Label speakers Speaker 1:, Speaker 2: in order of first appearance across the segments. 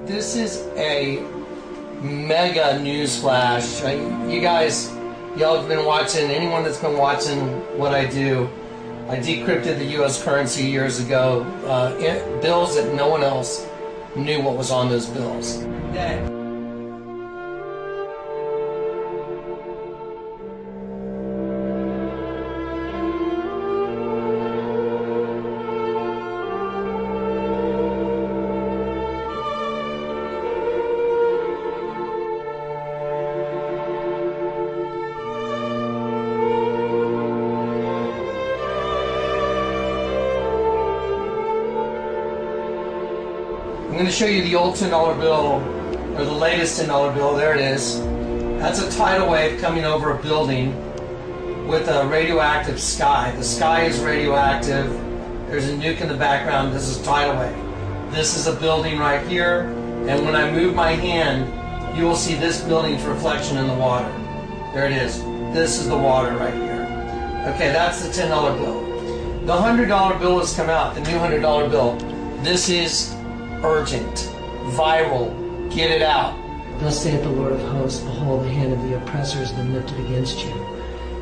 Speaker 1: This is a mega news flash. You guys, y'all have been watching, anyone that's been watching what I do, I decrypted the U.S. currency years ago, bills that no one else knew what was on those bills. I'm going to show you the old $10 bill, or the latest $10 bill. There it is. That's a tidal wave coming over a building with a radioactive sky. The sky is radioactive. There's a nuke in the background. This is a tidal wave. This is a building right here, and when I move my hand, you will see this building's reflection in the water. There it is. This is the water right here. Okay, that's the $10 bill. The $100 bill has come out, the new $100 bill. This is urgent, viral, get it out.
Speaker 2: Thus saith the Lord of hosts, behold, the hand of the oppressor has been lifted against you.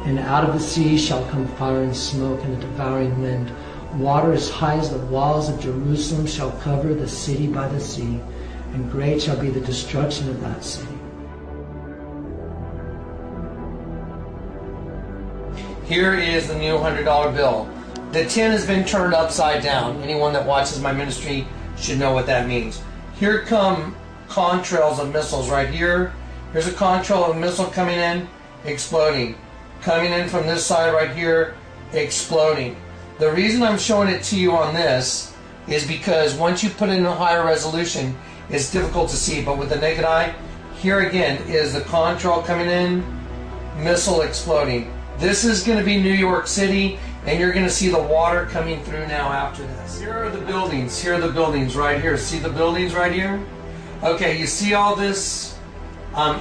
Speaker 2: And out of the sea shall come fire and smoke and a devouring wind. Water as high as the walls of Jerusalem shall cover the city by the sea, and great shall be the destruction of that city.
Speaker 1: Here is the new $100 bill. The 10 has been turned upside down. Anyone that watches my ministry should know what that means. Here come contrails of missiles right here. Here's a contrail of a missile coming in, exploding. Coming in from this side right here, exploding. The reason I'm showing it to you on this is because once you put it in a higher resolution, it's difficult to see, but with the naked eye, here again is the contrail coming in, missile exploding. This is going to be New York City, and you're going to see the water coming through now after this. Here are the buildings. Here are the buildings right here. See the buildings right here? Okay, you see all this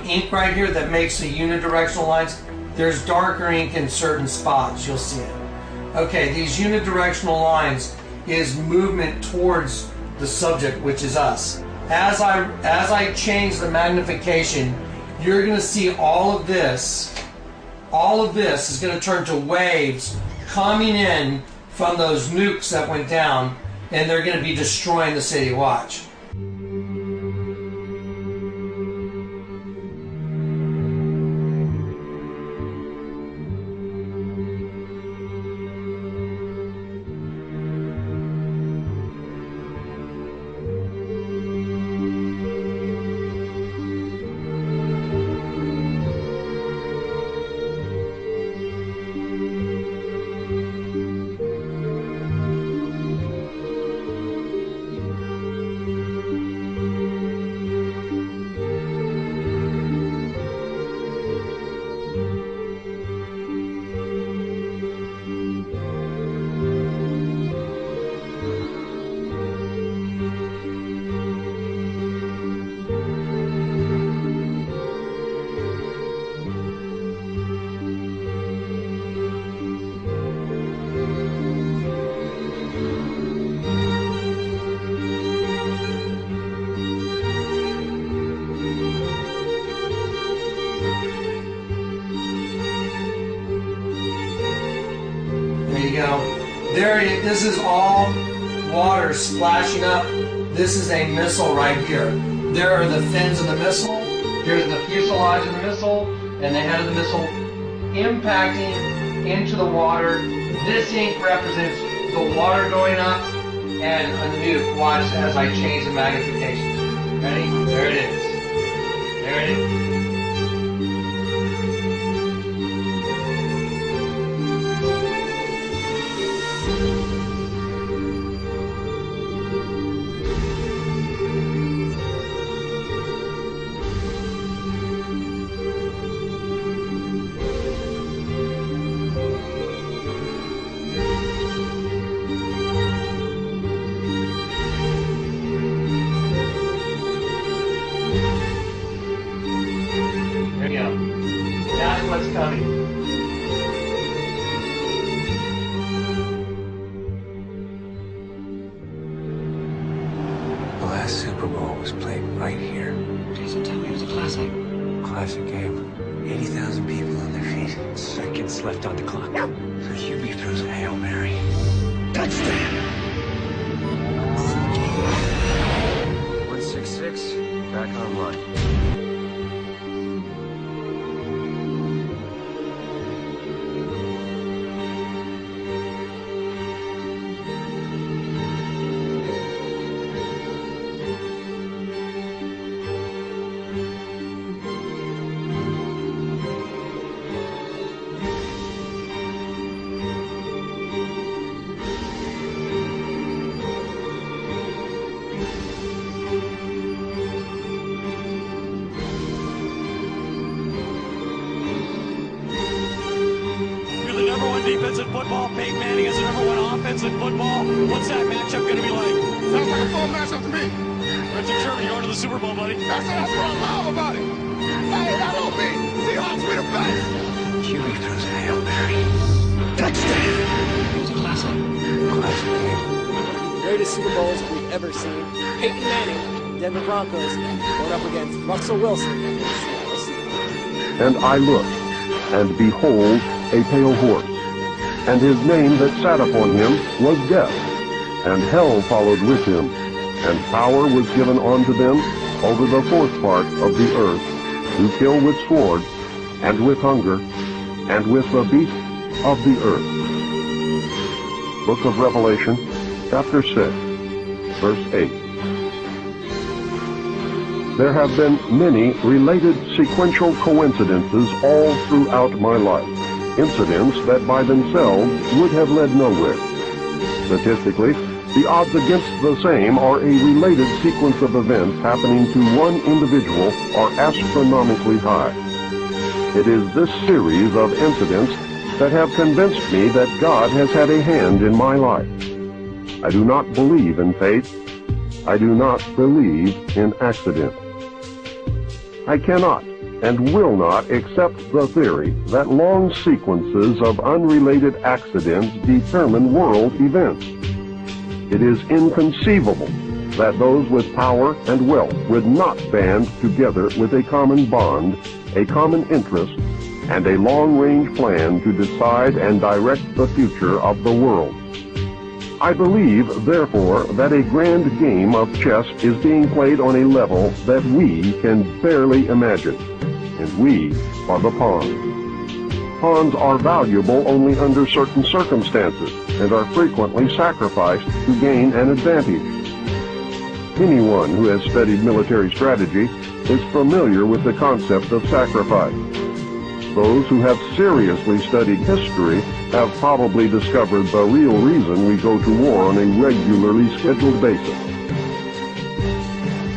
Speaker 1: ink right here that makes the unidirectional lines? There's darker ink in certain spots. You'll see it. Okay, these unidirectional lines is movement towards the subject, which is us. As I change the magnification, you're going to see all of this. All of this is going to turn to waves coming in from those nukes that went down, and they're going to be destroying the city. Watch. There you go. There it is. This is all water splashing up. This is a missile right here. There are the fins of the missile. Here's the fuselage of the missile and the head of the missile impacting into the water. This ink represents the water going up and a nuke. Watch as I change the magnification. Ready? There it is. There it is.
Speaker 3: last Super Bowl was played right here.
Speaker 2: So tell me it was a classic.
Speaker 3: Classic game. 80,000 people on their feet. Seconds left on the clock. So QB throws a Hail Mary. Touchdown! 166, back online.
Speaker 4: Defense in football. Peyton Manning is the #1 offense in football. What's that matchup going to be like?
Speaker 5: Sounds like a fun matchup to me.
Speaker 4: Richard Sherman, you're going to the Super Bowl, buddy.
Speaker 5: That's what I love about it. Hey, that don't mean Seahawks be the best.
Speaker 3: QB throws a Hail Mary. Touchdown!
Speaker 2: It was a classic.
Speaker 3: Classic game.
Speaker 6: Greatest Super Bowls we've ever seen. Peyton Manning, Denver Broncos, going up against Russell Wilson.
Speaker 7: And I looked, and behold, a pale horse. And his name that sat upon him was Death, and hell followed with him, and power was given unto them over the fourth part of the earth, to kill with sword, and with hunger, and with the beasts of the earth. Book of Revelation, chapter 6, verse 8. There have been many related sequential coincidences all throughout my life. Incidents that by themselves would have led nowhere. Statistically, the odds against the same or a related sequence of events happening to one individual are astronomically high. It is this series of incidents that have convinced me that God has had a hand in my life. I do not believe in fate. I do not believe in accident. I cannot and will not accept the theory that long sequences of unrelated accidents determine world events. It is inconceivable that those with power and wealth would not band together with a common bond, a common interest, and a long-range plan to decide and direct the future of the world. I believe, therefore, that a grand game of chess is being played on a level that we can barely imagine. And we are the pawns. Pawns are valuable only under certain circumstances and are frequently sacrificed to gain an advantage. Anyone who has studied military strategy is familiar with the concept of sacrifice. Those who have seriously studied history have probably discovered the real reason we go to war on a regularly scheduled basis.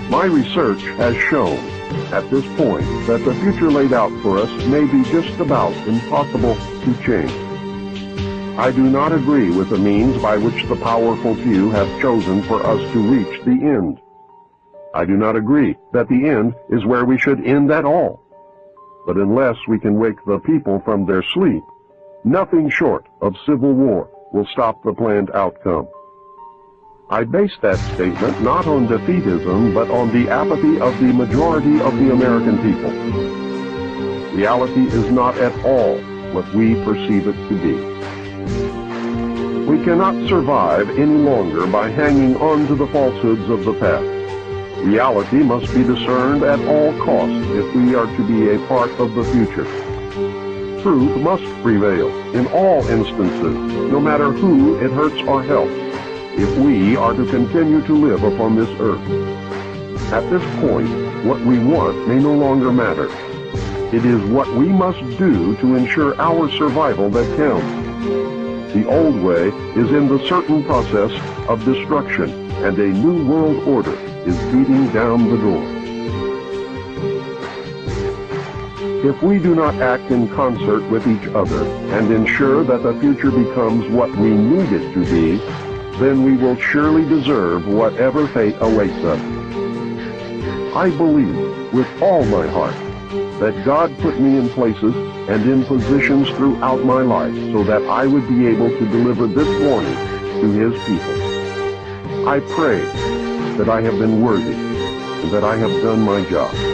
Speaker 7: My research has shown at this point that the future laid out for us may be just about impossible to change. I do not agree with the means by which the powerful few have chosen for us to reach the end. I do not agree that the end is where we should end at all. But unless we can wake the people from their sleep, nothing short of civil war will stop the planned outcome. I base that statement not on defeatism, but on the apathy of the majority of the American people. Reality is not at all what we perceive it to be. We cannot survive any longer by hanging on to the falsehoods of the past. Reality must be discerned at all costs if we are to be a part of the future. Truth must prevail in all instances, no matter who it hurts or helps, if we are to continue to live upon this earth. At this point, what we want may no longer matter. It is what we must do to ensure our survival that counts. The old way is in the certain process of destruction, and a new world order is beating down the door. If we do not act in concert with each other and ensure that the future becomes what we need it to be, then we will surely deserve whatever fate awaits us. I believe with all my heart that God put me in places and in positions throughout my life so that I would be able to deliver this warning to His people. I pray that I have been worthy and that I have done my job.